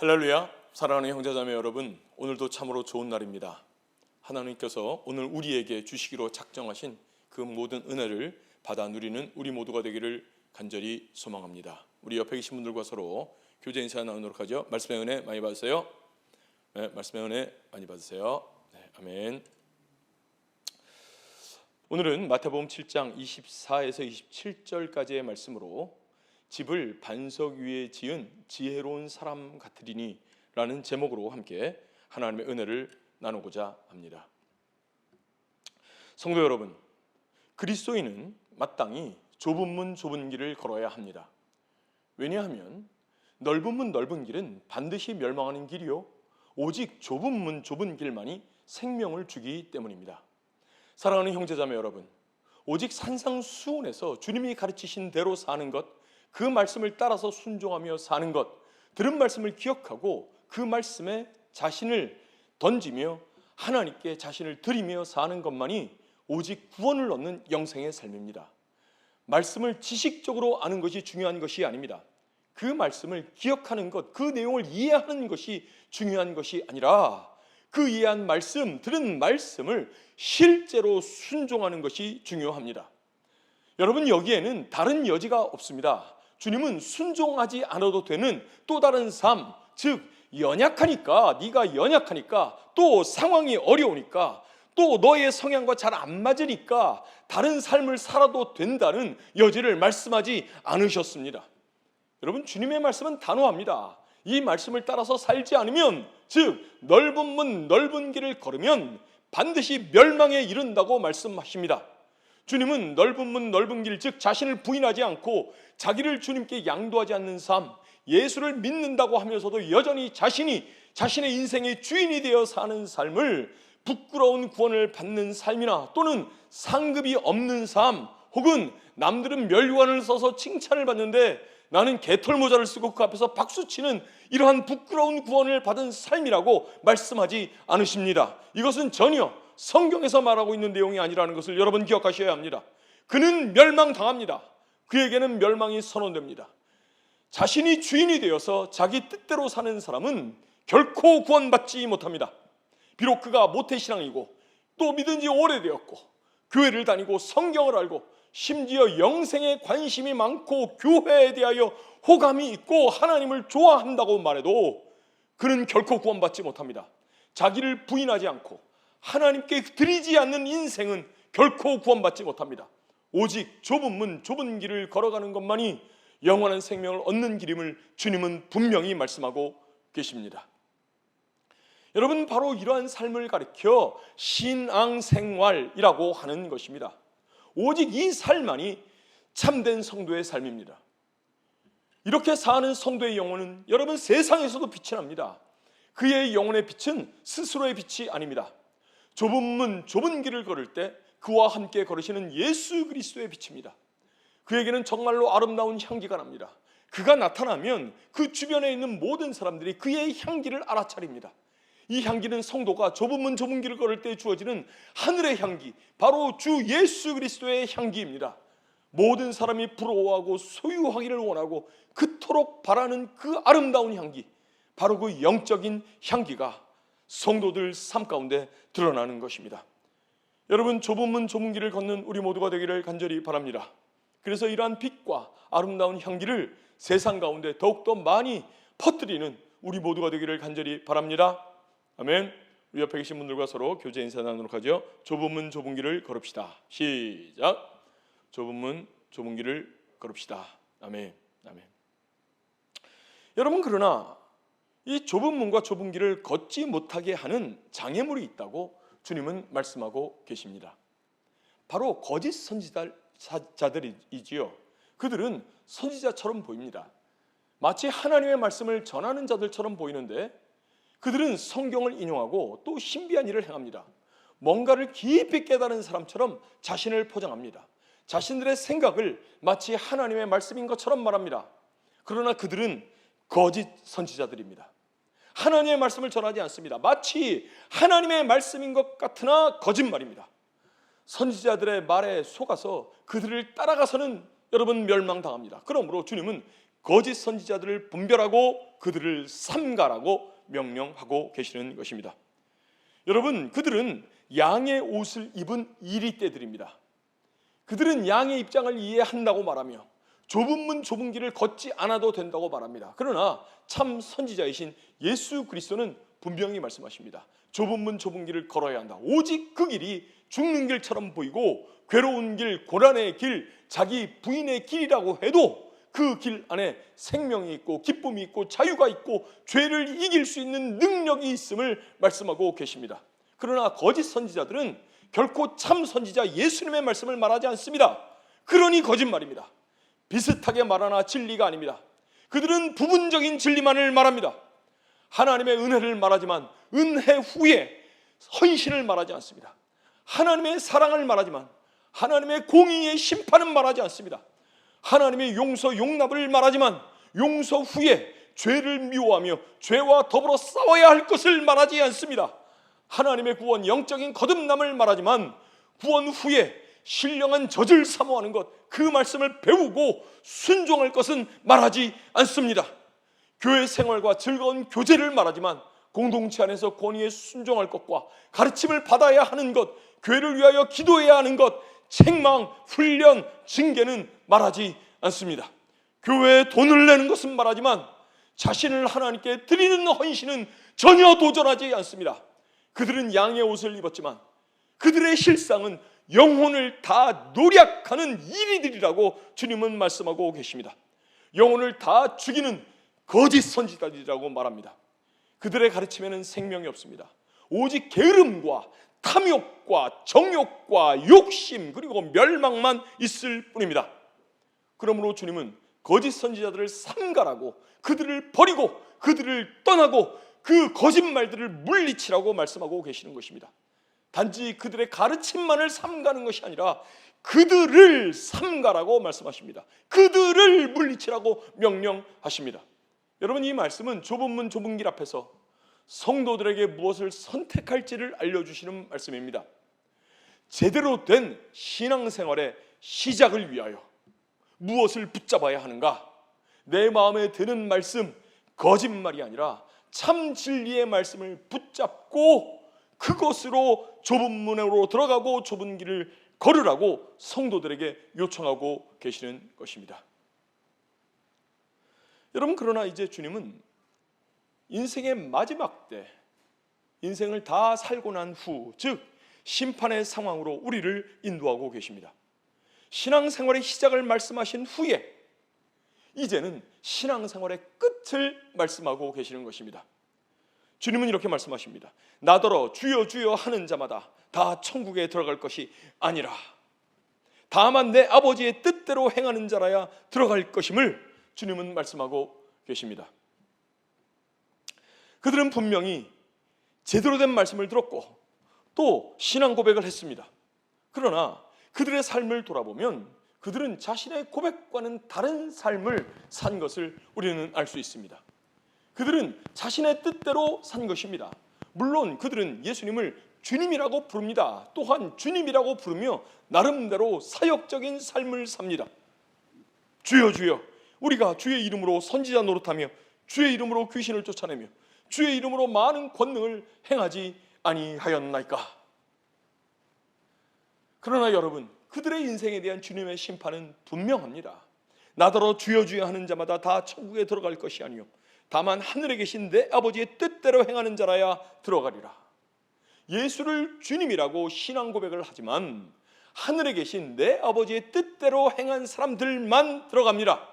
할렐루야, 사랑하는 형제자매 여러분, 오늘도 참으로 좋은 날입니다. 하나님께서 오늘 우리에게 주시기로 작정하신 그 모든 은혜를 받아 누리는 우리 모두가 되기를 간절히 소망합니다. 우리 옆에 계신 분들과 서로 교제 인사 나누도록 하죠. 말씀의 은혜 많이 받으세요. 네, 말씀의 은혜 많이 받으세요. 네, 아멘. 오늘은 마태복음 7장 24에서 27절까지의 말씀으로 집을 반석 위에 지은 지혜로운 사람 같으리니 라는 제목으로 함께 하나님의 은혜를 나누고자 합니다. 성도 여러분, 그리스도인은 마땅히 좁은 문 좁은 길을 걸어야 합니다. 왜냐하면 넓은 문 넓은 길은 반드시 멸망하는 길이요 오직 좁은 문 좁은 길만이 생명을 주기 때문입니다. 사랑하는 형제자매 여러분, 오직 산상수훈에서 주님이 가르치신 대로 사는 것, 그 말씀을 따라서 순종하며 사는 것, 들은 말씀을 기억하고 그 말씀에 자신을 던지며 하나님께 자신을 드리며 사는 것만이 오직 구원을 얻는 영생의 삶입니다. 말씀을 지식적으로 아는 것이 중요한 것이 아닙니다. 그 말씀을 기억하는 것, 그 내용을 이해하는 것이 중요한 것이 아니라 그 이해한 말씀, 들은 말씀을 실제로 순종하는 것이 중요합니다. 여러분, 여기에는 다른 여지가 없습니다. 주님은 순종하지 않아도 되는 또 다른 삶, 즉 연약하니까, 네가 연약하니까, 또 상황이 어려우니까, 또 너의 성향과 잘 안 맞으니까 다른 삶을 살아도 된다는 여지를 말씀하지 않으셨습니다. 여러분, 주님의 말씀은 단호합니다. 이 말씀을 따라서 살지 않으면, 즉 넓은 문 넓은 길을 걸으면 반드시 멸망에 이른다고 말씀하십니다. 주님은 넓은 문 넓은 길, 즉 자신을 부인하지 않고 자기를 주님께 양도하지 않는 삶, 예수를 믿는다고 하면서도 여전히 자신의 인생의 주인이 되어 사는 삶을 부끄러운 구원을 받는 삶이나 또는 상급이 없는 삶, 혹은 남들은 멸관을 써서 칭찬을 받는데 나는 개털모자를 쓰고 그 앞에서 박수치는 이러한 부끄러운 구원을 받은 삶이라고 말씀하지 않으십니다. 이것은 전혀 성경에서 말하고 있는 내용이 아니라는 것을 여러분 기억하셔야 합니다. 그는 멸망당합니다. 그에게는 멸망이 선언됩니다. 자신이 주인이 되어서 자기 뜻대로 사는 사람은 결코 구원받지 못합니다. 비록 그가 모태신앙이고 또 믿은 지 오래되었고 교회를 다니고 성경을 알고 심지어 영생에 관심이 많고 교회에 대하여 호감이 있고 하나님을 좋아한다고 말해도 그는 결코 구원받지 못합니다. 자기를 부인하지 않고 하나님께 드리지 않는 인생은 결코 구원받지 못합니다. 오직 좁은 문 좁은 길을 걸어가는 것만이 영원한 생명을 얻는 길임을 주님은 분명히 말씀하고 계십니다. 여러분, 바로 이러한 삶을 가리켜 신앙생활이라고 하는 것입니다. 오직 이 삶만이 참된 성도의 삶입니다. 이렇게 사는 성도의 영혼은 여러분 세상에서도 빛이 납니다. 그의 영혼의 빛은 스스로의 빛이 아닙니다. 좁은 문 좁은 길을 걸을 때 그와 함께 걸으시는 예수 그리스도의 빛입니다. 그에게는 정말로 아름다운 향기가 납니다. 그가 나타나면 그 주변에 있는 모든 사람들이 그의 향기를 알아차립니다. 이 향기는 성도가 좁은 문 좁은 길을 걸을 때 주어지는 하늘의 향기, 바로 주 예수 그리스도의 향기입니다. 모든 사람이 부러워하고 소유하기를 원하고 그토록 바라는 그 아름다운 향기, 바로 그 영적인 향기가 성도들 삶 가운데 드러나는 것입니다. 여러분, 좁은 문 좁은 길을 걷는 우리 모두가 되기를 간절히 바랍니다. 그래서 이러한 빛과 아름다운 향기를 세상 가운데 더욱더 많이 퍼뜨리는 우리 모두가 되기를 간절히 바랍니다. 아멘. 우리 옆에 계신 분들과 서로 교제 인사 나누도록 하죠. 좁은 문 좁은 길을 걸읍시다. 시작. 좁은 문 좁은 길을 걸읍시다. 아멘. 아멘. 여러분, 그러나 이 좁은 문과 좁은 길을 걷지 못하게 하는 장애물이 있다고 주님은 말씀하고 계십니다. 바로 거짓 선지자들이지요. 그들은 선지자처럼 보입니다. 마치 하나님의 말씀을 전하는 자들처럼 보이는데 그들은 성경을 인용하고 또 신비한 일을 행합니다. 뭔가를 깊이 깨달은 사람처럼 자신을 포장합니다. 자신들의 생각을 마치 하나님의 말씀인 것처럼 말합니다. 그러나 그들은 거짓 선지자들입니다. 하나님의 말씀을 전하지 않습니다. 마치 하나님의 말씀인 것 같으나 거짓말입니다. 선지자들의 말에 속아서 그들을 따라가서는 여러분 멸망당합니다. 그러므로 주님은 거짓 선지자들을 분별하고 그들을 삼가라고 명령하고 계시는 것입니다. 여러분, 그들은 양의 옷을 입은 이리떼들입니다. 그들은 양의 입장을 이해한다고 말하며 좁은 문 좁은 길을 걷지 않아도 된다고 말합니다. 그러나 참 선지자이신 예수 그리스도는 분명히 말씀하십니다. 좁은 문 좁은 길을 걸어야 한다. 오직 그 길이 죽는 길처럼 보이고 괴로운 길, 고난의 길, 자기 부인의 길이라고 해도 그 길 안에 생명이 있고 기쁨이 있고 자유가 있고 죄를 이길 수 있는 능력이 있음을 말씀하고 계십니다. 그러나 거짓 선지자들은 결코 참 선지자 예수님의 말씀을 말하지 않습니다. 그러니 거짓말입니다. 비슷하게 말하나 진리가 아닙니다. 그들은 부분적인 진리만을 말합니다. 하나님의 은혜를 말하지만 은혜 후에 헌신을 말하지 않습니다. 하나님의 사랑을 말하지만 하나님의 공의의 심판은 말하지 않습니다. 하나님의 용서 용납을 말하지만 용서 후에 죄를 미워하며 죄와 더불어 싸워야 할 것을 말하지 않습니다. 하나님의 구원, 영적인 거듭남을 말하지만 구원 후에 신령한 젖을 사모하는 것, 그 말씀을 배우고 순종할 것은 말하지 않습니다. 교회 생활과 즐거운 교제를 말하지만 공동체 안에서 권위에 순종할 것과 가르침을 받아야 하는 것, 교회를 위하여 기도해야 하는 것, 책망, 훈련, 징계는 말하지 않습니다. 교회에 돈을 내는 것은 말하지만 자신을 하나님께 드리는 헌신은 전혀 도전하지 않습니다. 그들은 양의 옷을 입었지만 그들의 실상은 영혼을 다 노략하는 이리들이라고 주님은 말씀하고 계십니다. 영혼을 다 죽이는 거짓 선지자들이라고 말합니다. 그들의 가르침에는 생명이 없습니다. 오직 게으름과 탐욕과 정욕과 욕심 그리고 멸망만 있을 뿐입니다. 그러므로 주님은 거짓 선지자들을 삼가라고, 그들을 버리고 그들을 떠나고 그 거짓말들을 물리치라고 말씀하고 계시는 것입니다. 단지 그들의 가르침만을 삼가는 것이 아니라 그들을 삼가라고 말씀하십니다. 그들을 물리치라고 명령하십니다. 여러분, 이 말씀은 좁은 문 좁은 길 앞에서 성도들에게 무엇을 선택할지를 알려주시는 말씀입니다. 제대로 된 신앙생활의 시작을 위하여 무엇을 붙잡아야 하는가? 내 마음에 드는 말씀, 거짓말이 아니라 참 진리의 말씀을 붙잡고 그것으로 좁은 문으로 들어가고 좁은 길을 걸으라고 성도들에게 요청하고 계시는 것입니다. 여러분, 그러나 이제 주님은 인생의 마지막 때, 인생을 다 살고 난 후, 즉 심판의 상황으로 우리를 인도하고 계십니다. 신앙생활의 시작을 말씀하신 후에 이제는 신앙생활의 끝을 말씀하고 계시는 것입니다. 주님은 이렇게 말씀하십니다. 나더러 주여 주여 하는 자마다 다 천국에 들어갈 것이 아니라 다만 내 아버지의 뜻대로 행하는 자라야 들어갈 것임을 주님은 말씀하고 계십니다. 그들은 분명히 제대로 된 말씀을 들었고 또 신앙 고백을 했습니다. 그러나 그들의 삶을 돌아보면 그들은 자신의 고백과는 다른 삶을 산 것을 우리는 알 수 있습니다. 그들은 자신의 뜻대로 산 것입니다. 물론 그들은 예수님을 주님이라고 부릅니다. 또한 주님이라고 부르며 나름대로 사역적인 삶을 삽니다. 주여 주여, 우리가 주의 이름으로 선지자 노릇하며 주의 이름으로 귀신을 쫓아내며 주의 이름으로 많은 권능을 행하지 아니하였나이까. 그러나 여러분, 그들의 인생에 대한 주님의 심판은 분명합니다. 나더러 주여 주여 하는 자마다 다 천국에 들어갈 것이 아니요 다만 하늘에 계신 내 아버지의 뜻대로 행하는 자라야 들어가리라. 예수를 주님이라고 신앙 고백을 하지만 하늘에 계신 내 아버지의 뜻대로 행한 사람들만 들어갑니다.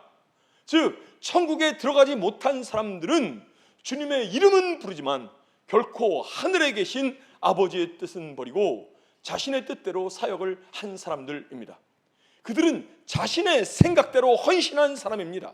즉 천국에 들어가지 못한 사람들은 주님의 이름은 부르지만 결코 하늘에 계신 아버지의 뜻은 버리고 자신의 뜻대로 사역을 한 사람들입니다. 그들은 자신의 생각대로 헌신한 사람입니다.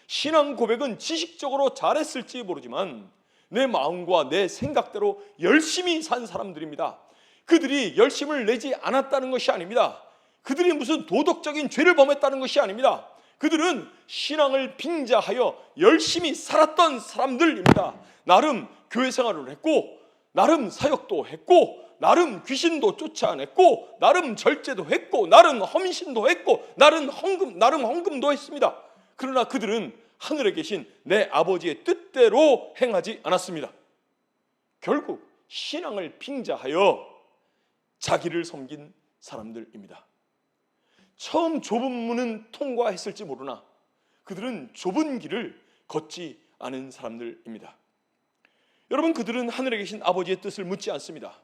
신앙 고백은 지식적으로 잘했을지 모르지만 내 마음과 내 생각대로 열심히 산 사람들입니다. 그들이 열심을 내지 않았다는 것이 아닙니다. 그들이 무슨 도덕적인 죄를 범했다는 것이 아닙니다. 그들은 신앙을 빙자하여 열심히 살았던 사람들입니다. 나름 교회 생활을 했고 나름 사역도 했고 나름 귀신도 쫓아냈고 나름 절제도 했고 나름 헌신도 했고 나름 헌금도 했습니다. 그러나 그들은 하늘에 계신 내 아버지의 뜻대로 행하지 않았습니다. 결국 신앙을 빙자하여 자기를 섬긴 사람들입니다. 처음 좁은 문은 통과했을지 모르나 그들은 좁은 길을 걷지 않은 사람들입니다. 여러분, 그들은 하늘에 계신 아버지의 뜻을 묻지 않습니다.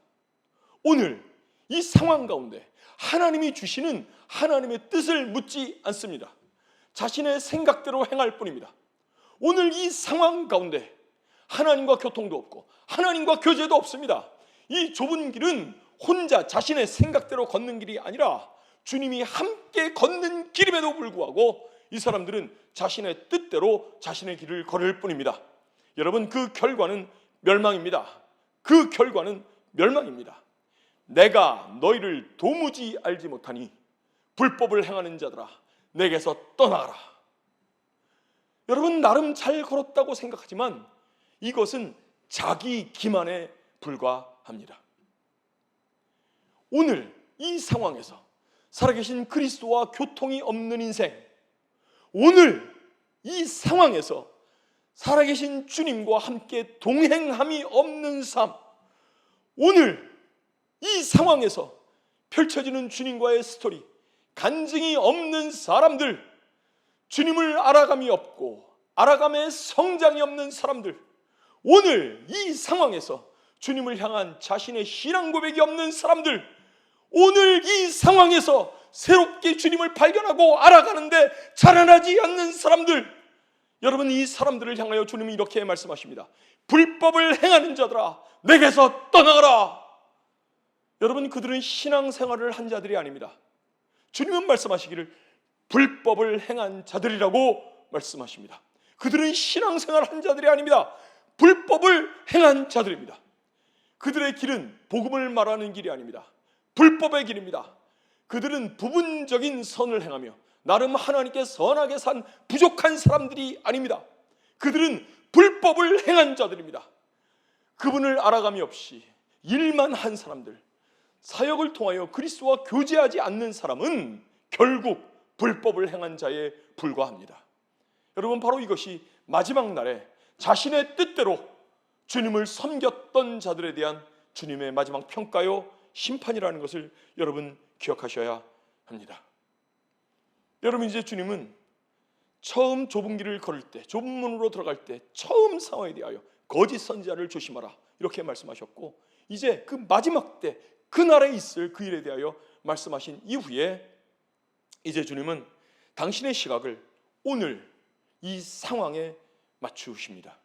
오늘 이 상황 가운데 하나님이 주시는 하나님의 뜻을 묻지 않습니다. 자신의 생각대로 행할 뿐입니다. 오늘 이 상황 가운데 하나님과 교통도 없고 하나님과 교제도 없습니다. 이 좁은 길은 혼자 자신의 생각대로 걷는 길이 아니라 주님이 함께 걷는 길임에도 불구하고 이 사람들은 자신의 뜻대로 자신의 길을 걸을 뿐입니다. 여러분, 그 결과는 멸망입니다. 그 결과는 멸망입니다. 내가 너희를 도무지 알지 못하니 불법을 행하는 자들아 내게서 떠나가라. 여러분, 나름 잘 걸었다고 생각하지만 이것은 자기 기만에 불과합니다. 오늘 이 상황에서 살아계신 그리스도와 교통이 없는 인생, 오늘 이 상황에서 살아계신 주님과 함께 동행함이 없는 삶, 오늘 이 상황에서 펼쳐지는 주님과의 스토리, 간증이 없는 사람들, 주님을 알아감이 없고 알아감의 성장이 없는 사람들, 오늘 이 상황에서 주님을 향한 자신의 신앙 고백이 없는 사람들, 오늘 이 상황에서 새롭게 주님을 발견하고 알아가는데 자라나지 않는 사람들, 여러분, 이 사람들을 향하여 주님이 이렇게 말씀하십니다. 불법을 행하는 자들아 내게서 떠나가라. 여러분, 그들은 신앙생활을 한 자들이 아닙니다. 주님은 말씀하시기를 불법을 행한 자들이라고 말씀하십니다. 그들은 신앙생활을 한 자들이 아닙니다. 불법을 행한 자들입니다. 그들의 길은 복음을 말하는 길이 아닙니다. 불법의 길입니다. 그들은 부분적인 선을 행하며 나름 하나님께 선하게 산 부족한 사람들이 아닙니다. 그들은 불법을 행한 자들입니다. 그분을 알아감이 없이 일만 한 사람들, 사역을 통하여 그리스도와 교제하지 않는 사람은 결국 불법을 행한 자에 불과합니다. 여러분, 바로 이것이 마지막 날에 자신의 뜻대로 주님을 섬겼던 자들에 대한 주님의 마지막 평가요 심판이라는 것을 여러분 기억하셔야 합니다. 여러분, 이제 주님은 처음 좁은 길을 걸을 때, 좁은 문으로 들어갈 때 처음 상황에 대하여 거짓 선지자를 조심하라 이렇게 말씀하셨고, 이제 그 마지막 때 그날에 있을 그 일에 대하여 말씀하신 이후에 이제 주님은 당신의 시각을 오늘 이 상황에 맞추십니다.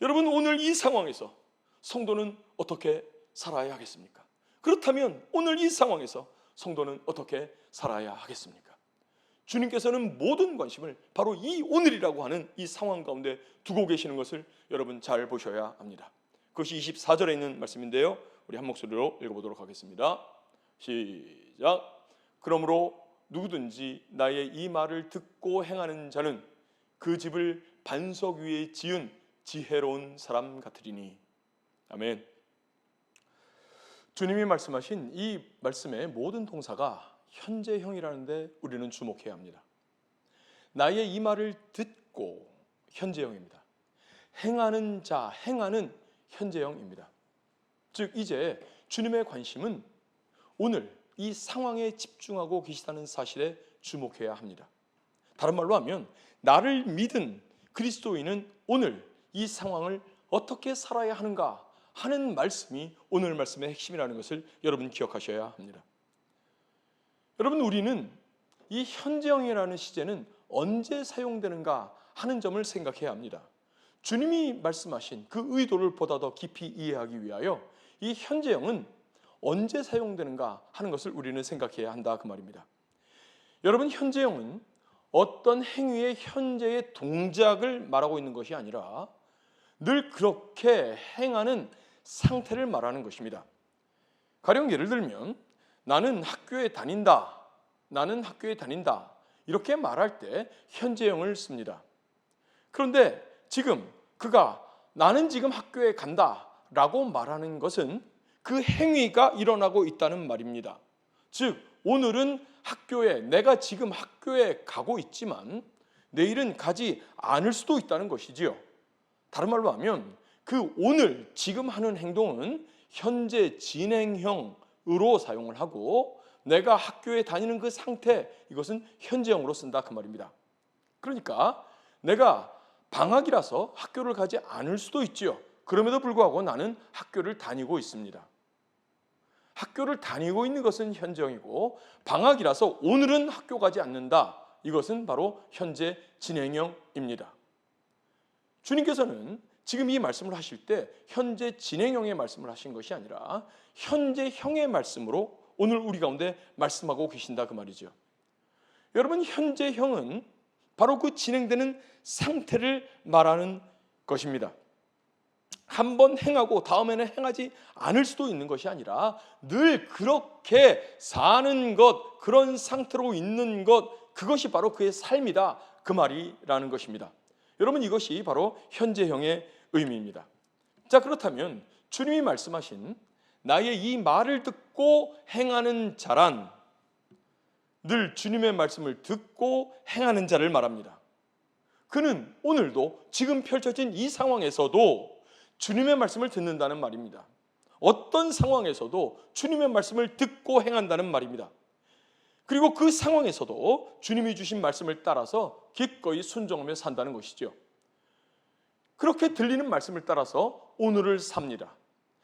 여러분, 오늘 이 상황에서 성도는 어떻게 살아야 하겠습니까? 그렇다면 오늘 이 상황에서 성도는 어떻게 살아야 하겠습니까? 주님께서는 모든 관심을 바로 이 오늘이라고 하는 이 상황 가운데 두고 계시는 것을 여러분 잘 보셔야 합니다. 그것이 24절에 있는 말씀인데요, 우리 한 목소리로 읽어보도록 하겠습니다. 시작. 그러므로 누구든지 나의 이 말을 듣고 행하는 자는 그 집을 반석 위에 지은 지혜로운 사람 같으리니. 아멘. 주님이 말씀하신 이 말씀의 모든 동사가 현재형이라는데 우리는 주목해야 합니다. 나의 이 말을 듣고 현재형입니다. 행하는 자, 행하는 현재형입니다. 즉 이제 주님의 관심은 오늘 이 상황에 집중하고 계시다는 사실에 주목해야 합니다. 다른 말로 하면 나를 믿은 그리스도인은 오늘 이 상황을 어떻게 살아야 하는가 하는 말씀이 오늘 말씀의 핵심이라는 것을 여러분 기억하셔야 합니다. 여러분, 우리는 이 현재형이라는 시제는 언제 사용되는가 하는 점을 생각해야 합니다. 주님이 말씀하신 그 의도를 보다 더 깊이 이해하기 위하여 이 현재형은 언제 사용되는가 하는 것을 우리는 생각해야 한다 그 말입니다. 여러분, 현재형은 어떤 행위의 현재의 동작을 말하고 있는 것이 아니라 늘 그렇게 행하는 상태를 말하는 것입니다. 가령 예를 들면 나는 학교에 다닌다, 나는 학교에 다닌다 이렇게 말할 때 현재형을 씁니다. 그런데 지금 그가 나는 지금 학교에 간다 라고 말하는 것은 그 행위가 일어나고 있다는 말입니다. 즉 오늘은 학교에, 내가 지금 학교에 가고 있지만 내일은 가지 않을 수도 있다는 것이지요. 다른 말로 하면 그 오늘 지금 하는 행동은 현재 진행형으로 사용을 하고, 내가 학교에 다니는 그 상태, 이것은 현재형으로 쓴다 그 말입니다. 그러니까 내가 방학이라서 학교를 가지 않을 수도 있지요. 그럼에도 불구하고 나는 학교를 다니고 있습니다. 학교를 다니고 있는 것은 현재형이고, 방학이라서 오늘은 학교 가지 않는다, 이것은 바로 현재 진행형입니다. 주님께서는 지금 이 말씀을 하실 때 현재 진행형의 말씀을 하신 것이 아니라 현재형의 말씀으로 오늘 우리 가운데 말씀하고 계신다 그 말이죠. 여러분, 현재형은 바로 그 진행되는 상태를 말하는 것입니다. 한번 행하고 다음에는 행하지 않을 수도 있는 것이 아니라 늘 그렇게 사는 것, 그런 상태로 있는 것, 그것이 바로 그의 삶이다 그 말이라는 것입니다. 여러분, 이것이 바로 현재형의 의미입니다. 자, 그렇다면 주님이 말씀하신 나의 이 말을 듣고 행하는 자란 늘 주님의 말씀을 듣고 행하는 자를 말합니다. 그는 오늘도 지금 펼쳐진 이 상황에서도 주님의 말씀을 듣는다는 말입니다. 어떤 상황에서도 주님의 말씀을 듣고 행한다는 말입니다. 그리고 그 상황에서도 주님이 주신 말씀을 따라서 기꺼이 순종하며 산다는 것이죠. 그렇게 들리는 말씀을 따라서 오늘을 삽니다.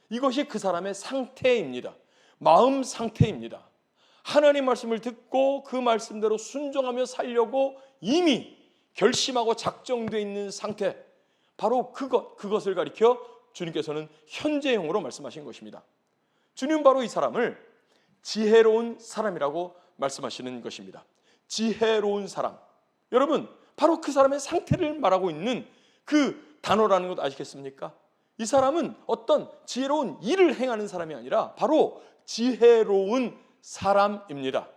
이것이 그 사람의 상태입니다. 마음 상태입니다. 하나님 말씀을 듣고 그 말씀대로 순종하며 살려고 이미 결심하고 작정되어 있는 상태, 바로 그것을 가리켜 주님께서는 현재형으로 말씀하신 것입니다. 주님은 바로 이 사람을 지혜로운 사람이라고 말씀하시는 것입니다. 지혜로운 사람, 여러분, 바로 그 사람의 상태를 말하고 있는 그 단어라는 것 아시겠습니까? 이 사람은 어떤 지혜로운 일을 행하는 사람이 아니라 바로 지혜로운 사람입니다.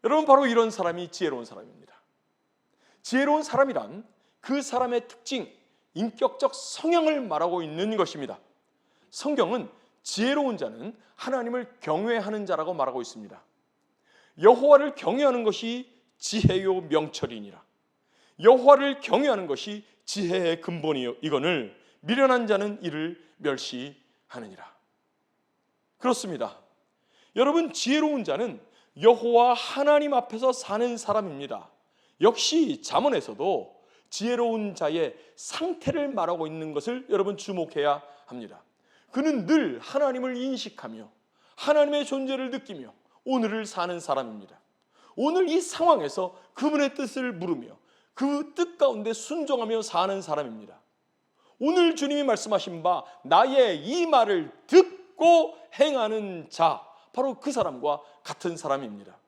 여러분, 바로 이런 사람이 지혜로운 사람입니다. 지혜로운 사람이란 그 사람의 특징, 인격적 성향을 말하고 있는 것입니다. 성경은 지혜로운 자는 하나님을 경외하는 자라고 말하고 있습니다. 여호와를 경외하는 것이 지혜요 명철이니라. 여호와를 경외하는 것이 지혜의 근본이요 이거늘 미련한 자는 이를 멸시하느니라. 그렇습니다. 여러분, 지혜로운 자는 여호와 하나님 앞에서 사는 사람입니다. 역시 잠언에서도 지혜로운 자의 상태를 말하고 있는 것을 여러분 주목해야 합니다. 그는 늘 하나님을 인식하며 하나님의 존재를 느끼며 오늘을 사는 사람입니다. 오늘 이 상황에서 그분의 뜻을 물으며 그 뜻 가운데 순종하며 사는 사람입니다. 오늘 주님이 말씀하신 바 나의 이 말을 듣고 행하는 자, 바로 그 사람과 같은 사람입니다.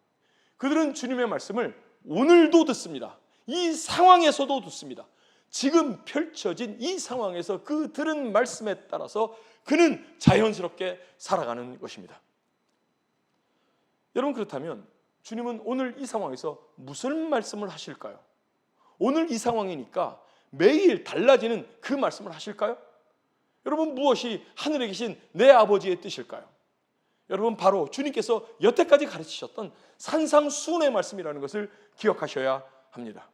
그들은 주님의 말씀을 오늘도 듣습니다. 이 상황에서도 듣습니다. 지금 펼쳐진 이 상황에서 그 들은 말씀에 따라서 그는 자연스럽게 살아가는 것입니다. 여러분, 그렇다면 주님은 오늘 이 상황에서 무슨 말씀을 하실까요? 오늘 이 상황이니까 매일 달라지는 그 말씀을 하실까요? 여러분, 무엇이 하늘에 계신 내 아버지의 뜻일까요? 여러분, 바로 주님께서 여태까지 가르치셨던 산상수훈의 말씀이라는 것을 기억하셔야 합니다.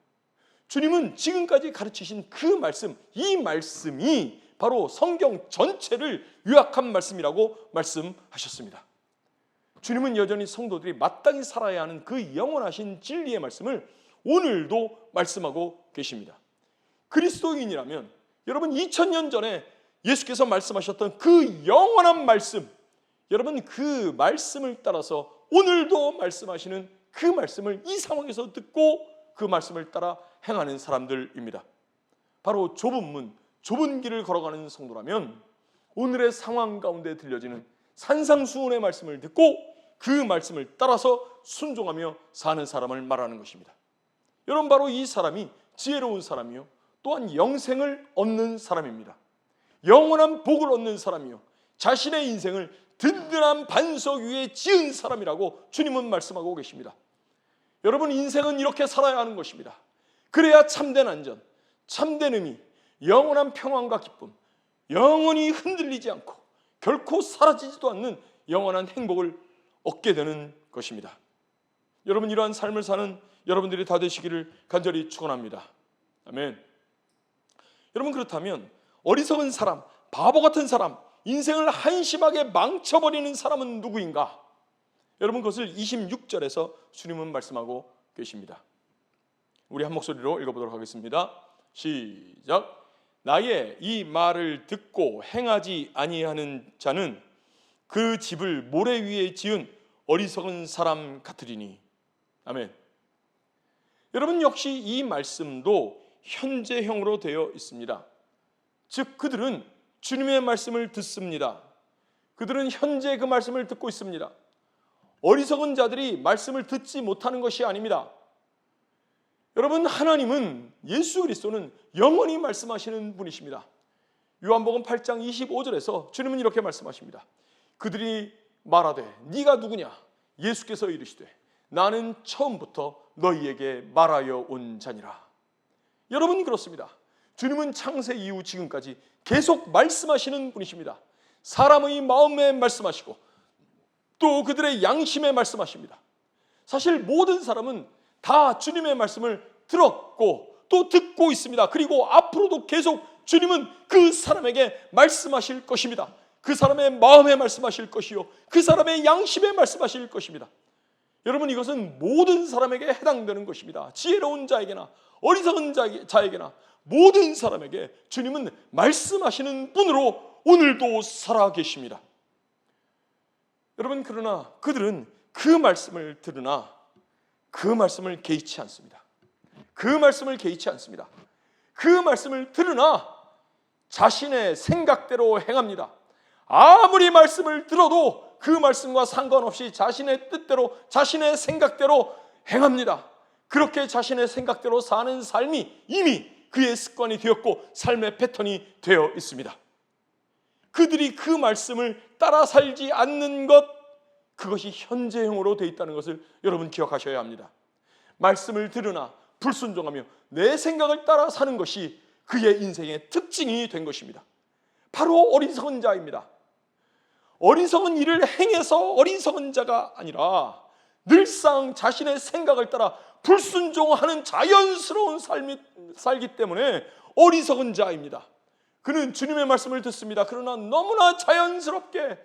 주님은 지금까지 가르치신 그 말씀, 이 말씀이 바로 성경 전체를 요약한 말씀이라고 말씀하셨습니다. 주님은 여전히 성도들이 마땅히 살아야 하는 그 영원하신 진리의 말씀을 오늘도 말씀하고 계십니다. 그리스도인이라면 여러분, 2000년 전에 예수께서 말씀하셨던 그 영원한 말씀, 여러분, 그 말씀을 따라서 오늘도 말씀하시는 그 말씀을 이 상황에서 듣고 그 말씀을 따라 행하는 사람들입니다. 바로 좁은 문, 좁은 길을 걸어가는 성도라면 오늘의 상황 가운데 들려지는 산상수훈의 말씀을 듣고 그 말씀을 따라서 순종하며 사는 사람을 말하는 것입니다. 여러분, 바로 이 사람이 지혜로운 사람이요 또한 영생을 얻는 사람입니다. 영원한 복을 얻는 사람이요 자신의 인생을 든든한 반석 위에 지은 사람이라고 주님은 말씀하고 계십니다. 여러분, 인생은 이렇게 살아야 하는 것입니다. 그래야 참된 안전, 참된 의미, 영원한 평안과 기쁨, 영원히 흔들리지 않고 결코 사라지지도 않는 영원한 행복을 얻게 되는 것입니다. 여러분, 이러한 삶을 사는 여러분들이 다 되시기를 간절히 축원합니다. 아멘. 여러분, 그렇다면 어리석은 사람, 바보 같은 사람, 인생을 한심하게 망쳐버리는 사람은 누구인가? 여러분, 그것을 26절에서 주님은 말씀하고 계십니다. 우리 한 목소리로 읽어보도록 하겠습니다. 시작. 나의 이 말을 듣고 행하지 아니하는 자는 그 집을 모래 위에 지은 어리석은 사람 같으리니. 아멘. 여러분, 역시 이 말씀도 현재형으로 되어 있습니다. 즉, 그들은 주님의 말씀을 듣습니다. 그들은 현재 그 말씀을 듣고 있습니다. 어리석은 자들이 말씀을 듣지 못하는 것이 아닙니다. 여러분, 하나님은, 예수 그리스도는 영원히 말씀하시는 분이십니다. 요한복음 8장 25절에서 주님은 이렇게 말씀하십니다. 그들이 말하되 네가 누구냐? 예수께서 이르시되 나는 처음부터 너희에게 말하여 온 자니라. 여러분, 그렇습니다. 주님은 창세 이후 지금까지 계속 말씀하시는 분이십니다. 사람의 마음에 말씀하시고 또 그들의 양심에 말씀하십니다. 사실 모든 사람은 다 주님의 말씀을 들었고 또 듣고 있습니다. 그리고 앞으로도 계속 주님은 그 사람에게 말씀하실 것입니다. 그 사람의 마음에 말씀하실 것이요, 그 사람의 양심에 말씀하실 것입니다. 여러분, 이것은 모든 사람에게 해당되는 것입니다. 지혜로운 자에게나 어리석은 자에게나 모든 사람에게 주님은 말씀하시는 분으로 오늘도 살아계십니다. 여러분, 그러나 그들은 그 말씀을 들으나 그 말씀을 개의치 않습니다. 그 말씀을 개의치 않습니다. 그 말씀을 들으나 자신의 생각대로 행합니다. 아무리 말씀을 들어도 그 말씀과 상관없이 자신의 뜻대로, 자신의 생각대로 행합니다. 그렇게 자신의 생각대로 사는 삶이 이미 그의 습관이 되었고 삶의 패턴이 되어 있습니다. 그들이 그 말씀을 따라 살지 않는 것, 그것이 현재형으로 되어 있다는 것을 여러분 기억하셔야 합니다. 말씀을 들으나 불순종하며 내 생각을 따라 사는 것이 그의 인생의 특징이 된 것입니다. 바로 어리석은 자입니다. 어리석은 일을 행해서 어리석은 자가 아니라 늘상 자신의 생각을 따라 불순종하는 자연스러운 삶이 살기 때문에 어리석은 자입니다. 그는 주님의 말씀을 듣습니다. 그러나 너무나 자연스럽게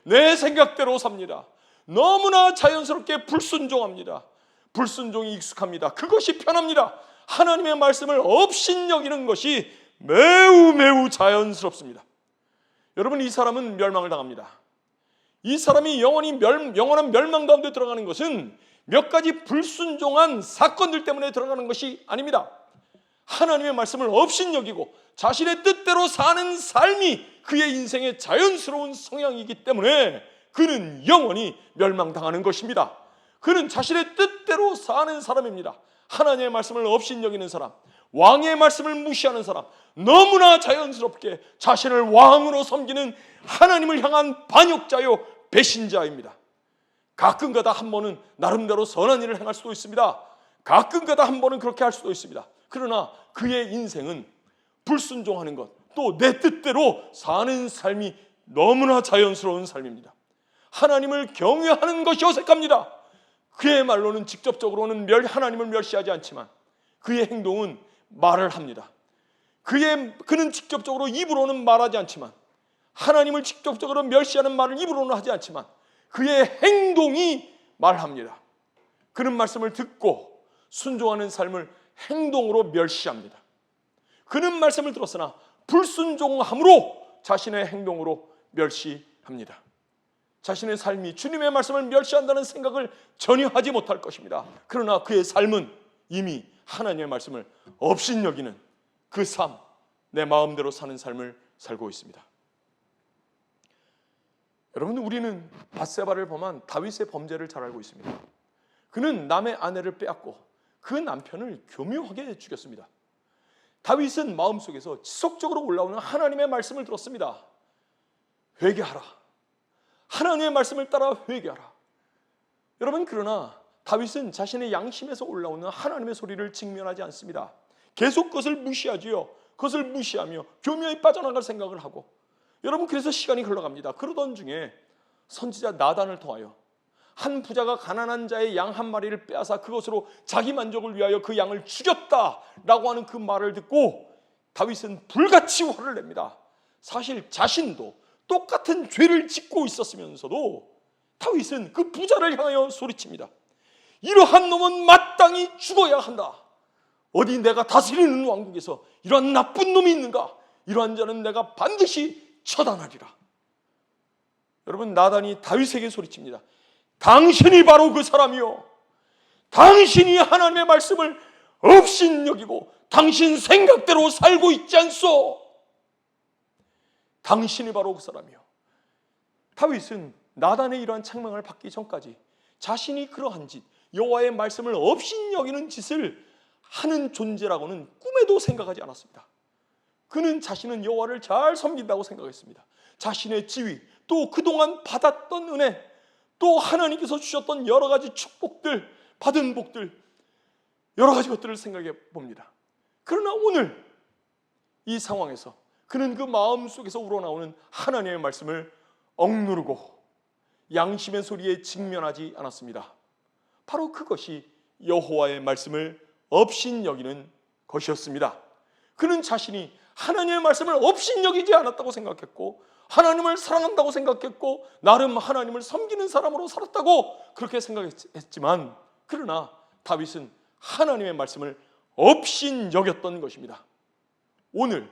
내 생각대로 삽니다. 너무나 자연스럽게 불순종합니다. 불순종이 익숙합니다. 그것이 편합니다. 하나님의 말씀을 업신여기는 것이 매우 자연스럽습니다. 여러분, 이 사람은 멸망을 당합니다. 이 사람이 영원한 멸망 가운데 들어가는 것은 몇 가지 불순종한 사건들 때문에 들어가는 것이 아닙니다. 하나님의 말씀을 업신여기고 자신의 뜻대로 사는 삶이 그의 인생의 자연스러운 성향이기 때문에 그는 영원히 멸망당하는 것입니다. 그는 자신의 뜻대로 사는 사람입니다. 하나님의 말씀을 업신여기는 사람, 왕의 말씀을 무시하는 사람, 너무나 자연스럽게 자신을 왕으로 섬기는 하나님을 향한 반역자요 배신자입니다. 가끔가다 한 번은 나름대로 선한 일을 행할 수도 있습니다. 가끔가다 한 번은 그렇게 할 수도 있습니다. 그러나 그의 인생은 불순종하는 것, 또 내 뜻대로 사는 삶이 너무나 자연스러운 삶입니다. 하나님을 경외하는 것이 어색합니다. 그의 말로는 직접적으로는 하나님을 멸시하지 않지만 그의 행동은 말을 합니다. 그는 직접적으로 입으로는 말하지 않지만, 하나님을 직접적으로 멸시하는 말을 입으로는 하지 않지만 그의 행동이 말합니다. 그는 말씀을 듣고 순종하는 삶을 행동으로 멸시합니다. 그는 말씀을 들었으나 불순종함으로 자신의 행동으로 멸시합니다. 자신의 삶이 주님의 말씀을 멸시한다는 생각을 전혀 하지 못할 것입니다. 그러나 그의 삶은 이미 하나님의 말씀을 업신여기는 그 삶, 내 마음대로 사는 삶을 살고 있습니다. 여러분, 우리는 밧세바를 범한 다윗의 범죄를 잘 알고 있습니다. 그는 남의 아내를 빼앗고 그 남편을 교묘하게 죽였습니다. 다윗은 마음속에서 지속적으로 올라오는 하나님의 말씀을 들었습니다. 회개하라. 하나님의 말씀을 따라 회개하라. 여러분, 그러나 다윗은 자신의 양심에서 올라오는 하나님의 소리를 직면하지 않습니다. 계속 그것을 무시하지요. 그것을 무시하며 교묘히 빠져나갈 생각을 하고, 여러분, 그래서 시간이 흘러갑니다. 그러던 중에 선지자 나단을 통하여 한 부자가 가난한 자의 양 한 마리를 빼앗아 그것으로 자기 만족을 위하여 그 양을 죽였다라고 하는 그 말을 듣고 다윗은 불같이 화를 냅니다. 사실 자신도 똑같은 죄를 짓고 있었으면서도 다윗은 그 부자를 향하여 소리칩니다. 이러한 놈은 마땅히 죽어야 한다. 어디 내가 다스리는 왕국에서 이러한 나쁜 놈이 있는가? 이러한 자는 내가 반드시 처단하리라. 여러분, 나단이 다윗에게 소리칩니다. 당신이 바로 그 사람이요, 당신이 하나님의 말씀을 업신여기고 당신 생각대로 살고 있지 않소. 당신이 바로 그 사람이요. 다윗은 나단의 이러한 책망을 받기 전까지 자신이 그러한 짓, 여호와의 말씀을 업신여기는 짓을 하는 존재라고는 꿈에도 생각하지 않았습니다. 그는 자신은 여호와를 잘 섬긴다고 생각했습니다. 자신의 지위, 또 그동안 받았던 은혜, 또 하나님께서 주셨던 여러 가지 축복들, 받은 복들, 여러 가지 것들을 생각해 봅니다. 그러나 오늘 이 상황에서 그는 그 마음속에서 우러나오는 하나님의 말씀을 억누르고 양심의 소리에 직면하지 않았습니다. 바로 그것이 여호와의 말씀을 업신여기는 것이었습니다. 그는 자신이 하나님의 말씀을 업신여기지 않았다고 생각했고, 하나님을 사랑한다고 생각했고, 나름 하나님을 섬기는 사람으로 살았다고 그렇게 생각했지만, 그러나 다윗은 하나님의 말씀을 업신여겼던 것입니다. 오늘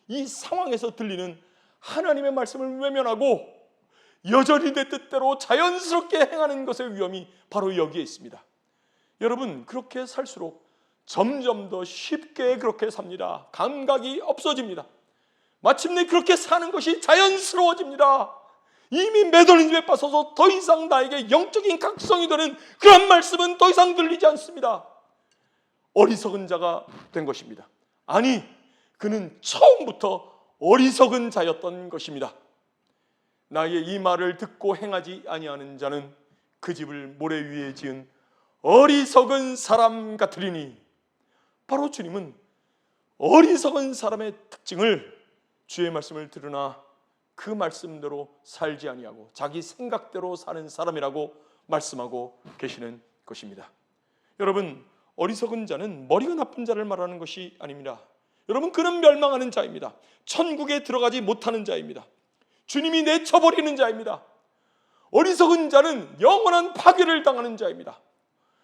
이 상황에서 들리는 하나님의 말씀을 외면하고 여전히 내 뜻대로 자연스럽게 행하는 것의 위험이 바로 여기에 있습니다. 여러분, 그렇게 살수록 점점 더 쉽게 그렇게 삽니다. 감각이 없어집니다. 마침내 그렇게 사는 것이 자연스러워집니다. 이미 매너리즘에 빠져서 더 이상 나에게 영적인 각성이 되는 그런 말씀은 더 이상 들리지 않습니다. 어리석은 자가 된 것입니다. 아니, 그는 처음부터 어리석은 자였던 것입니다. 나의 이 말을 듣고 행하지 아니하는 자는 그 집을 모래 위에 지은 어리석은 사람 같으리니, 바로 주님은 어리석은 사람의 특징을, 주의 말씀을 들으나 그 말씀대로 살지 아니하고 자기 생각대로 사는 사람이라고 말씀하고 계시는 것입니다. 여러분, 어리석은 자는 머리가 나쁜 자를 말하는 것이 아닙니다. 여러분, 그는 멸망하는 자입니다. 천국에 들어가지 못하는 자입니다. 주님이 내쳐버리는 자입니다. 어리석은 자는 영원한 파괴를 당하는 자입니다.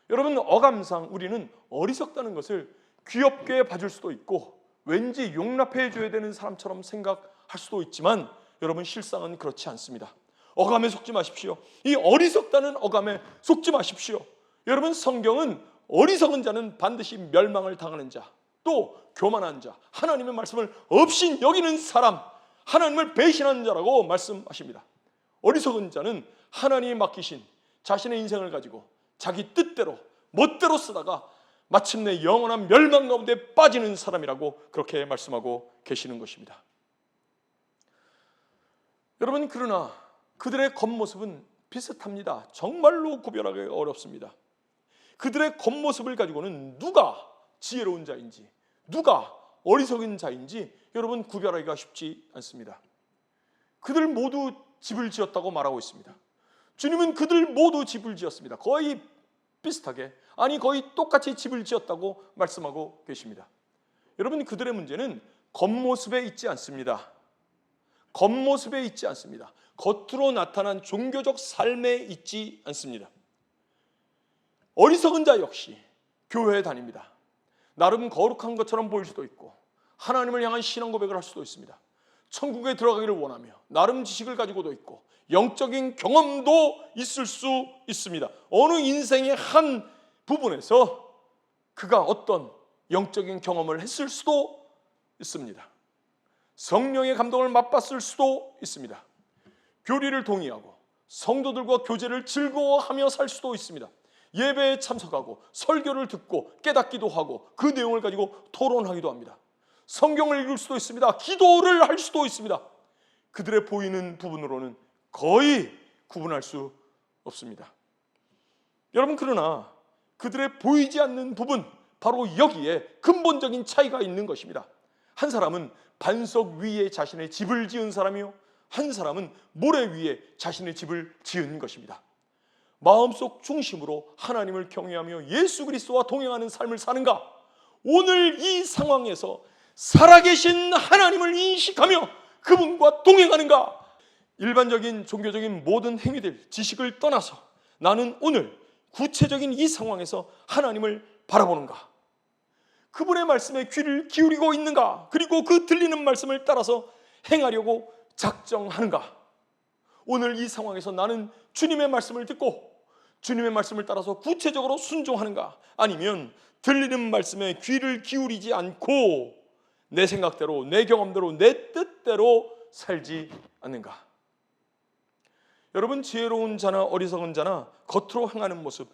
여러분, 어감상 우리는 어리석다는 것을 귀엽게 봐줄 수도 있고 왠지 용납해 줘야 되는 사람처럼 생각할 수도 있지만, 여러분, 실상은 그렇지 않습니다. 어감에 속지 마십시오. 이 어리석다는 어감에 속지 마십시오. 여러분, 성경은 어리석은 자는 반드시 멸망을 당하는 자, 또 교만한 자, 하나님의 말씀을 없인 여기는 사람, 하나님을 배신하는 자라고 말씀하십니다. 어리석은 자는 하나님이 맡기신 자신의 인생을 가지고 자기 뜻대로 멋대로 쓰다가 마침내 영원한 멸망 가운데 빠지는 사람이라고 그렇게 말씀하고 계시는 것입니다. 여러분, 그러나 그들의 겉모습은 비슷합니다. 정말로 구별하기 어렵습니다. 그들의 겉모습을 가지고는 누가 지혜로운 자인지, 누가 어리석은 자인지 여러분 구별하기가 쉽지 않습니다. 그들 모두 집을 지었다고 말하고 있습니다. 주님은 그들 모두 집을 지었습니다. 거의 비슷하게, 아니 거의 똑같이 집을 지었다고 말씀하고 계십니다. 여러분, 그들의 문제는 겉모습에 있지 않습니다. 겉모습에 있지 않습니다. 겉으로 나타난 종교적 삶에 있지 않습니다. 어리석은 자 역시 교회에 다닙니다. 나름 거룩한 것처럼 보일 수도 있고 하나님을 향한 신앙 고백을 할 수도 있습니다. 천국에 들어가기를 원하며 나름 지식을 가지고도 있고 영적인 경험도 있을 수 있습니다. 어느 인생의 한 부분에서 그가 어떤 영적인 경험을 했을 수도 있습니다. 성령의 감동을 맛봤을 수도 있습니다. 교리를 동의하고 성도들과 교제를 즐거워하며 살 수도 있습니다. 예배에 참석하고 설교를 듣고 깨닫기도 하고 그 내용을 가지고 토론하기도 합니다. 성경을 읽을 수도 있습니다. 기도를 할 수도 있습니다. 그들의 보이는 부분으로는 거의 구분할 수 없습니다. 여러분, 그러나 그들의 보이지 않는 부분, 바로 여기에 근본적인 차이가 있는 것입니다. 한 사람은 반석 위에 자신의 집을 지은 사람이요, 한 사람은 모래 위에 자신의 집을 지은 것입니다. 마음속 중심으로 하나님을 경외하며 예수 그리스도와 동행하는 삶을 사는가? 오늘 이 상황에서 살아계신 하나님을 인식하며 그분과 동행하는가? 일반적인 종교적인 모든 행위들, 지식을 떠나서 나는 오늘 구체적인 이 상황에서 하나님을 바라보는가? 그분의 말씀에 귀를 기울이고 있는가? 그리고 그 들리는 말씀을 따라서 행하려고 작정하는가? 오늘 이 상황에서 나는 주님의 말씀을 듣고 주님의 말씀을 따라서 구체적으로 순종하는가? 아니면 들리는 말씀에 귀를 기울이지 않고 내 생각대로, 내 경험대로, 내 뜻대로 살지 않는가? 여러분, 지혜로운 자나 어리석은 자나 겉으로 행하는 모습,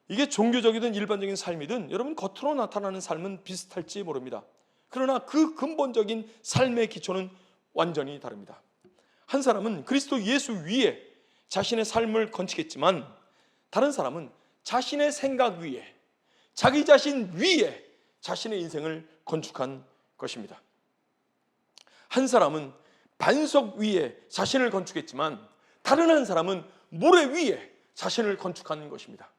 이게 종교적이든 일반적인 삶이든 여러분 겉으로 나타나는 삶은 비슷할지 모릅니다. 그러나 그 근본적인 삶의 기초는 완전히 다릅니다. 한 사람은 그리스도 예수 위에 자신의 삶을 건축했지만 다른 사람은 자신의 생각 위에, 자기 자신 위에 자신의 인생을 건축한 것입니다. 한 사람은 반석 위에 자신을 건축했지만 다른 한 사람은 모래 위에 자신을 건축한 것입니다.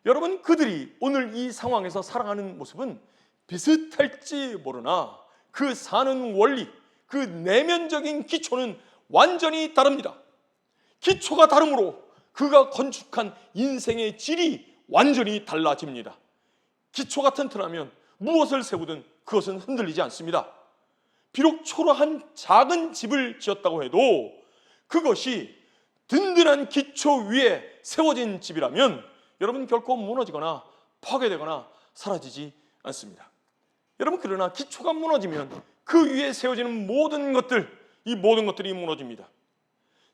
여러분, 그들이 오늘 이 상황에서 살아가는 모습은 비슷할지 모르나 그 사는 원리, 그 내면적인 기초는 완전히 다릅니다. 기초가 다르므로 그가 건축한 인생의 질이 완전히 달라집니다. 기초가 튼튼하면 무엇을 세우든 그것은 흔들리지 않습니다. 비록 초라한 작은 집을 지었다고 해도 그것이 든든한 기초 위에 세워진 집이라면 여러분 결코 무너지거나 파괴되거나 사라지지 않습니다. 여러분, 그러나 기초가 무너지면 그 위에 세워지는 모든 것들, 이 모든 것들이 무너집니다.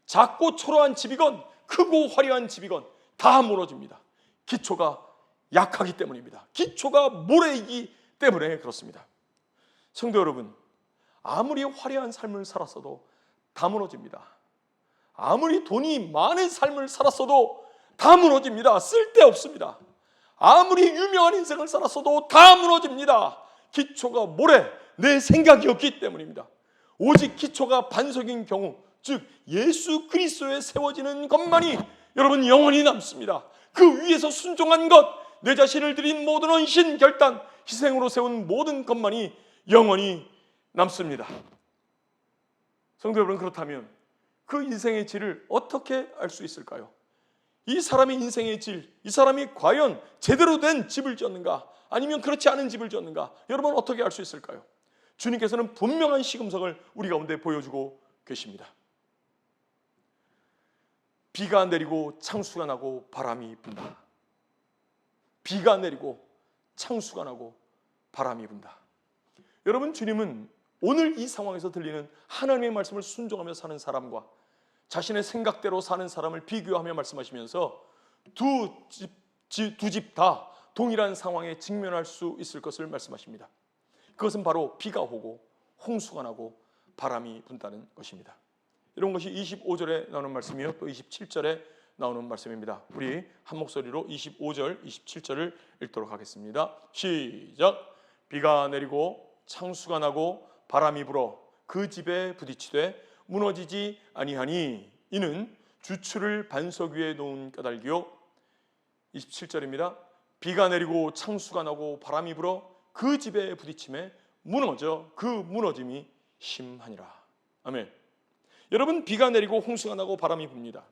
작고 초라한 집이건 크고 화려한 집이건 다 무너집니다. 기초가 약하기 때문입니다. 기초가 모래이기 때문에 그렇습니다. 성도 여러분, 아무리 화려한 삶을 살았어도 다 무너집니다. 아무리 돈이 많은 삶을 살았어도 다 무너집니다. 쓸데없습니다. 아무리 유명한 인생을 살았어도 다 무너집니다. 기초가 모래, 내 생각이었기 때문입니다. 오직 기초가 반석인 경우, 즉 예수 그리스도에 세워지는 것만이 여러분 영원히 남습니다. 그 위에서 순종한 것, 내 자신을 드린 모든 헌신, 결단, 희생으로 세운 모든 것만이 영원히 남습니다. 성도 여러분, 그렇다면 그 인생의 질을 어떻게 알 수 있을까요? 이 사람의 인생의 질, 이 사람이 과연 제대로 된 집을 지었는가, 아니면 그렇지 않은 집을 지었는가, 여러분 어떻게 알 수 있을까요? 주님께서는 분명한 시금석을 우리 가운데 보여주고 계십니다. 비가 내리고 창수가 나고 바람이 분다. 비가 내리고 창수가 나고 바람이 분다. 여러분, 주님은 오늘 이 상황에서 들리는 하나님의 말씀을 순종하며 사는 사람과 자신의 생각대로 사는 사람을 비교하며 말씀하시면서 두 집 다 동일한 상황에 직면할 수 있을 것을 말씀하십니다. 그것은 바로 비가 오고 홍수가 나고 바람이 분다는 것입니다. 이런 것이 25절에 나오는 말씀이요, 또 27절에 나오는 말씀입니다. 우리 한 목소리로 25절, 27절을 읽도록 하겠습니다. 시작. 비가 내리고 창수가 나고 바람이 불어 그 집에 부딪히되 무너지지 아니하니 이는 주추를 반석 위에 놓은 까닭이요. 27절입니다. 비가 내리고 창수가 나고 바람이 불어 그 집에 부딪힘에 무너져 그 무너짐이 심하니라. 아멘. 여러분, 비가 내리고 홍수가 나고 바람이 붑니다.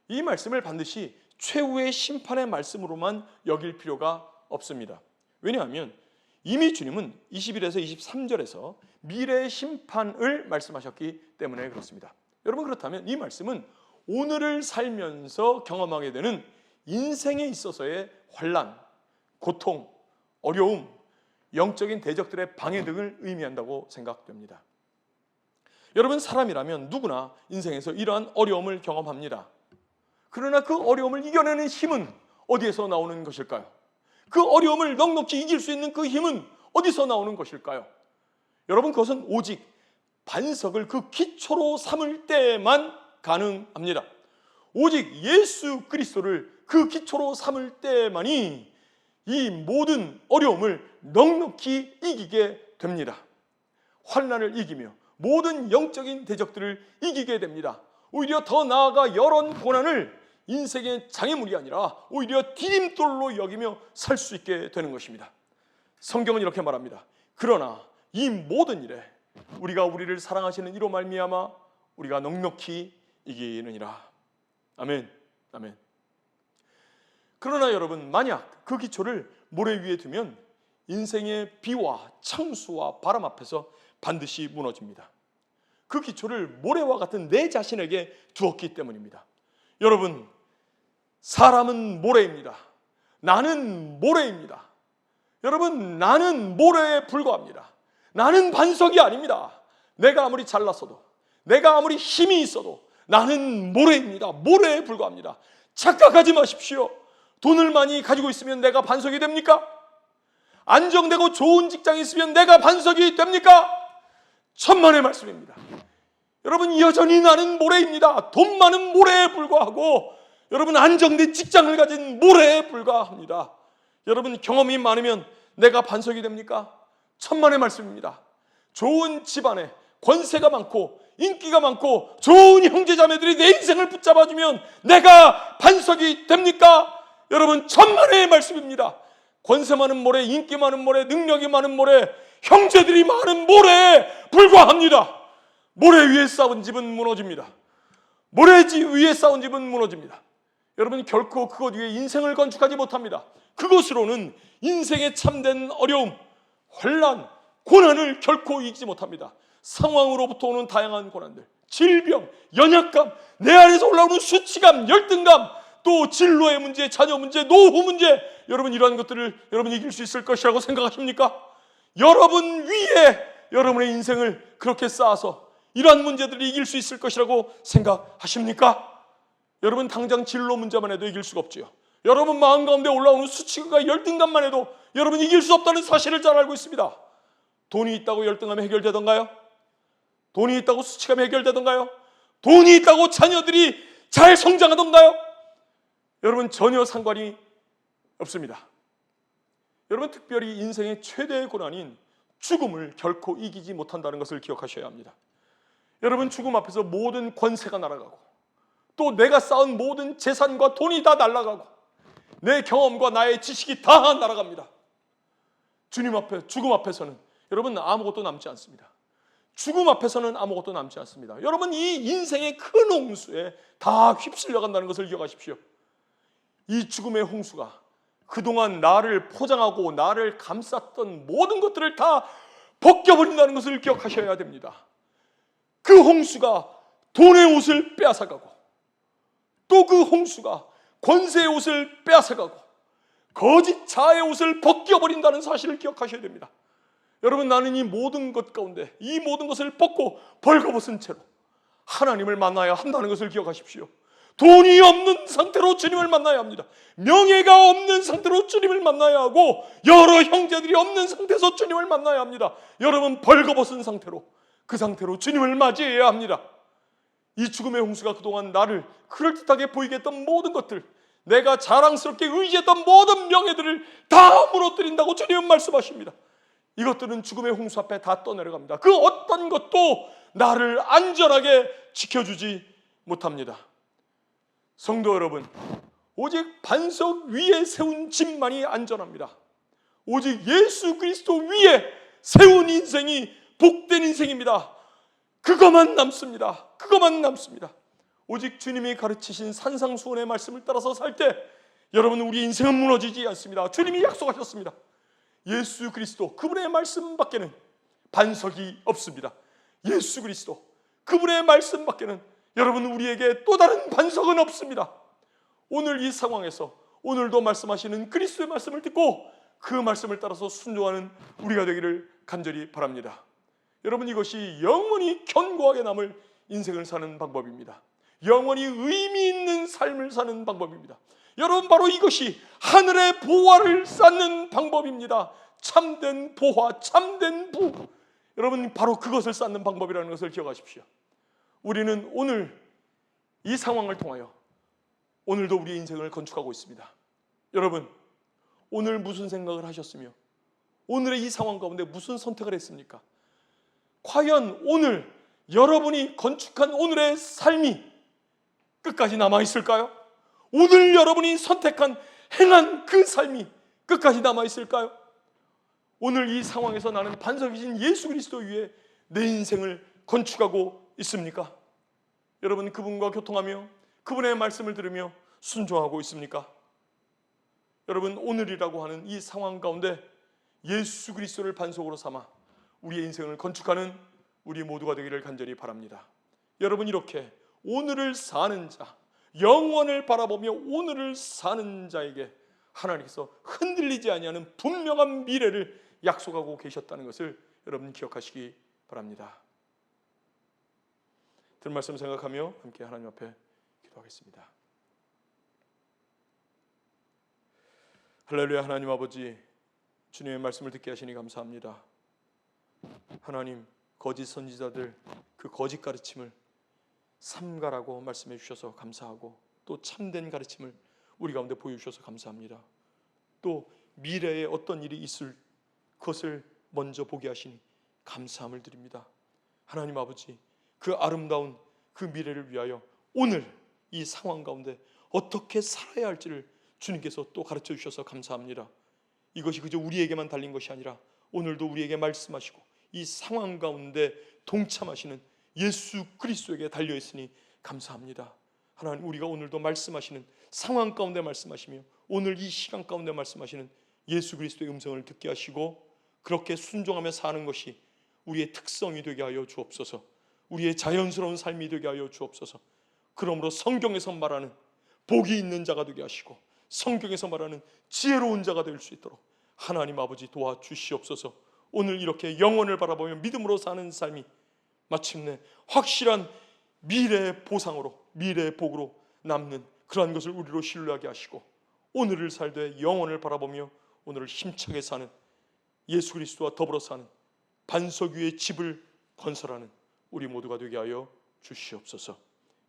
이 말씀을 반드시 최후의 심판의 말씀으로만 여길 필요가 없습니다. 왜냐하면 이미 주님은 21에서 23절에서 미래의 심판을 말씀하셨기 때문에 그렇습니다. 여러분, 그렇다면 이 말씀은 오늘을 살면서 경험하게 되는 인생에 있어서의 환난, 고통, 어려움, 영적인 대적들의 방해 등을 의미한다고 생각됩니다. 여러분, 사람이라면 누구나 인생에서 이러한 어려움을 경험합니다. 그러나 그 어려움을 이겨내는 힘은 어디에서 나오는 것일까요? 그 어려움을 넉넉히 이길 수 있는 그 힘은 어디서 나오는 것일까요? 여러분, 그것은 오직 반석을 그 기초로 삼을 때만 가능합니다. 오직 예수 그리스도를 그 기초로 삼을 때만이 이 모든 어려움을 넉넉히 이기게 됩니다. 환난을 이기며 모든 영적인 대적들을 이기게 됩니다. 오히려 더 나아가 여러 고난을 인생의 장애물이 아니라 오히려 디딤돌로 여기며 살 수 있게 되는 것입니다. 성경은 이렇게 말합니다. 그러나 이 모든 일에 우리가 우리를 사랑하시는 이로 말미암아 우리가 넉넉히 이기느니라. 아멘. 아멘. 그러나 여러분, 만약 그 기초를 모래 위에 두면 인생의 비와 창수와 바람 앞에서 반드시 무너집니다. 그 기초를 모래와 같은 내 자신에게 두었기 때문입니다. 여러분, 사람은 모래입니다. 나는 모래입니다. 여러분, 나는 모래에 불과합니다. 나는 반석이 아닙니다. 내가 아무리 잘났어도, 내가 아무리 힘이 있어도 나는 모래입니다. 모래에 불과합니다. 착각하지 마십시오. 돈을 많이 가지고 있으면 내가 반석이 됩니까? 안정되고 좋은 직장이 있으면 내가 반석이 됩니까? 천만의 말씀입니다. 여러분, 여전히 나는 모래입니다. 돈 많은 모래에 불과하고, 여러분, 안정된 직장을 가진 모래에 불과합니다. 여러분, 경험이 많으면 내가 반석이 됩니까? 천만의 말씀입니다. 좋은 집안에 권세가 많고 인기가 많고 좋은 형제자매들이 내 인생을 붙잡아주면 내가 반석이 됩니까? 여러분, 천만의 말씀입니다. 권세 많은 모래, 인기 많은 모래, 능력이 많은 모래, 형제들이 많은 모래에 불과합니다. 모래 위에 쌓은 집은 무너집니다. 모래 위에 쌓은 집은 무너집니다. 여러분, 결코 그것 위에 인생을 건축하지 못합니다. 그것으로는 인생의 참된 어려움, 혼란, 고난을 결코 이기지 못합니다. 상황으로부터 오는 다양한 고난들, 질병, 연약감, 내 안에서 올라오는 수치감, 열등감, 또 진로의 문제, 자녀 문제, 노후 문제, 여러분, 이러한 것들을 여러분 이길 수 있을 것이라고 생각하십니까? 여러분 위에 여러분의 인생을 그렇게 쌓아서 이러한 문제들을 이길 수 있을 것이라고 생각하십니까? 여러분, 당장 진로 문제만 해도 이길 수가 없지요. 여러분 마음 가운데 올라오는 수치감과 열등감만 해도 여러분 이길 수 없다는 사실을 잘 알고 있습니다. 돈이 있다고 열등감이 해결되던가요? 돈이 있다고 수치감이 해결되던가요? 돈이 있다고 자녀들이 잘 성장하던가요? 여러분, 전혀 상관이 없습니다. 여러분, 특별히 인생의 최대의 고난인 죽음을 결코 이기지 못한다는 것을 기억하셔야 합니다. 여러분, 죽음 앞에서 모든 권세가 날아가고, 또 내가 쌓은 모든 재산과 돈이 다 날아가고, 내 경험과 나의 지식이 다 날아갑니다. 주님 앞에, 죽음 앞에서는 여러분 아무것도 남지 않습니다. 죽음 앞에서는 아무것도 남지 않습니다. 여러분, 이 인생의 큰 홍수에 다 휩쓸려 간다는 것을 기억하십시오. 이 죽음의 홍수가 그동안 나를 포장하고 나를 감쌌던 모든 것들을 다 벗겨버린다는 것을 기억하셔야 됩니다. 그 홍수가 돈의 옷을 빼앗아가고, 또 그 홍수가 권세의 옷을 빼앗아가고 거짓 자아의 옷을 벗겨버린다는 사실을 기억하셔야 됩니다. 여러분, 나는 이 모든 것 가운데 이 모든 것을 벗고 벌거벗은 채로 하나님을 만나야 한다는 것을 기억하십시오. 돈이 없는 상태로 주님을 만나야 합니다. 명예가 없는 상태로 주님을 만나야 하고, 여러 형제들이 없는 상태에서 주님을 만나야 합니다. 여러분, 벌거벗은 상태로, 그 상태로 주님을 맞이해야 합니다. 이 죽음의 홍수가 그동안 나를 그럴듯하게 보이게 했던 모든 것들, 내가 자랑스럽게 의지했던 모든 명예들을 다 무너뜨린다고 주님은 말씀하십니다. 이것들은 죽음의 홍수 앞에 다 떠내려갑니다. 그 어떤 것도 나를 안전하게 지켜주지 못합니다. 성도 여러분, 오직 반석 위에 세운 집만이 안전합니다. 오직 예수 그리스도 위에 세운 인생이 복된 인생입니다. 그것만 남습니다. 그것만 남습니다. 오직 주님이 가르치신 산상수훈의 말씀을 따라서 살 때 여러분, 우리 인생은 무너지지 않습니다. 주님이 약속하셨습니다. 예수 그리스도, 그분의 말씀밖에는 반석이 없습니다. 예수 그리스도, 그분의 말씀밖에는 여러분 우리에게 또 다른 반석은 없습니다. 오늘 이 상황에서 오늘도 말씀하시는 그리스도의 말씀을 듣고 그 말씀을 따라서 순종하는 우리가 되기를 간절히 바랍니다. 여러분, 이것이 영원히 견고하게 남을 인생을 사는 방법입니다. 영원히 의미 있는 삶을 사는 방법입니다. 여러분, 바로 이것이 하늘의 보화를 쌓는 방법입니다. 참된 보화, 참된 부, 여러분, 바로 그것을 쌓는 방법이라는 것을 기억하십시오. 우리는 오늘 이 상황을 통하여 오늘도 우리의 인생을 건축하고 있습니다. 여러분, 오늘 무슨 생각을 하셨으며 오늘의 이 상황 가운데 무슨 선택을 했습니까? 과연 오늘 여러분이 건축한 오늘의 삶이 끝까지 남아있을까요? 오늘 여러분이 선택한 행한 그 삶이 끝까지 남아있을까요? 오늘 이 상황에서 나는 반석이신 예수 그리스도 위에 내 인생을 건축하고 있습니까? 여러분, 그분과 교통하며 그분의 말씀을 들으며 순종하고 있습니까? 여러분, 오늘이라고 하는 이 상황 가운데 예수 그리스도를 반석으로 삼아 우리의 인생을 건축하는 우리 모두가 되기를 간절히 바랍니다. 여러분, 이렇게 오늘을 사는 자, 영원을 바라보며 오늘을 사는 자에게 하나님께서 흔들리지 아니하는 분명한 미래를 약속하고 계셨다는 것을 여러분 기억하시기 바랍니다. 들은 말씀 생각하며 함께 하나님 앞에 기도하겠습니다. 할렐루야. 하나님 아버지, 주님의 말씀을 듣게 하시니 감사합니다. 하나님, 거짓 선지자들 그 거짓 가르침을 삼가라고 말씀해 주셔서 감사하고, 또 참된 가르침을 우리 가운데 보여주셔서 감사합니다. 또 미래에 어떤 일이 있을 것을 먼저 보게 하시니 감사함을 드립니다. 하나님 아버지, 그 아름다운 그 미래를 위하여 오늘 이 상황 가운데 어떻게 살아야 할지를 주님께서 또 가르쳐 주셔서 감사합니다. 이것이 그저 우리에게만 달린 것이 아니라 오늘도 우리에게 말씀하시고 이 상황 가운데 동참하시는 예수 그리스도에게 달려있으니 감사합니다. 하나님, 우리가 오늘도 말씀하시는 상황 가운데 말씀하시며 오늘 이 시간 가운데 말씀하시는 예수 그리스도의 음성을 듣게 하시고 그렇게 순종하며 사는 것이 우리의 특성이 되게 하여 주옵소서. 우리의 자연스러운 삶이 되게 하여 주옵소서. 그러므로 성경에서 말하는 복이 있는 자가 되게 하시고 성경에서 말하는 지혜로운 자가 될 수 있도록 하나님 아버지 도와주시옵소서. 오늘 이렇게 영혼을 바라보며 믿음으로 사는 삶이 마침내 확실한 미래의 보상으로, 미래의 복으로 남는 그러한 것을 우리로 신뢰하게 하시고 오늘을 살되 영혼을 바라보며 오늘을 힘차게 사는 예수 그리스도와 더불어 사는 반석 위의 집을 건설하는 우리 모두가 되게 하여 주시옵소서.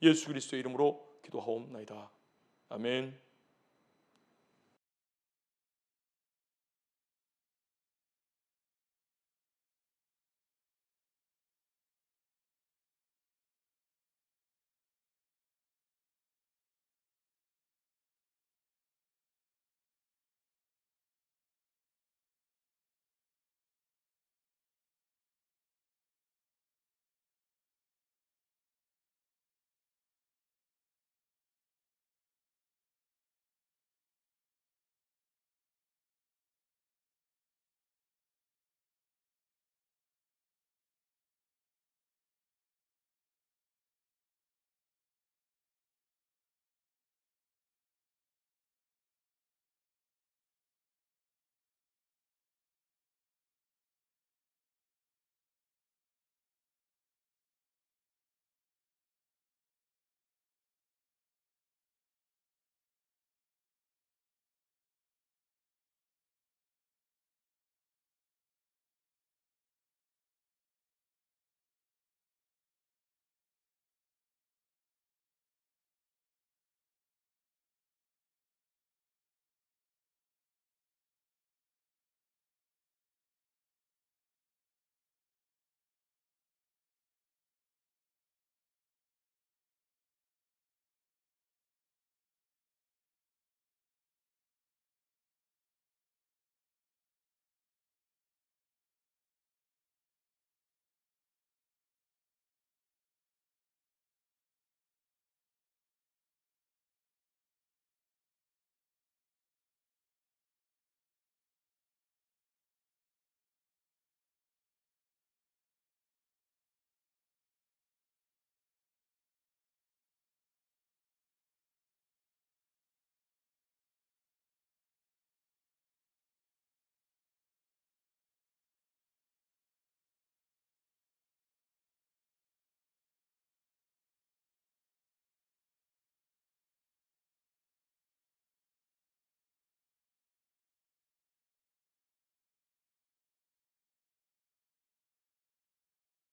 예수 그리스도의 이름으로 기도하옵나이다. 아멘.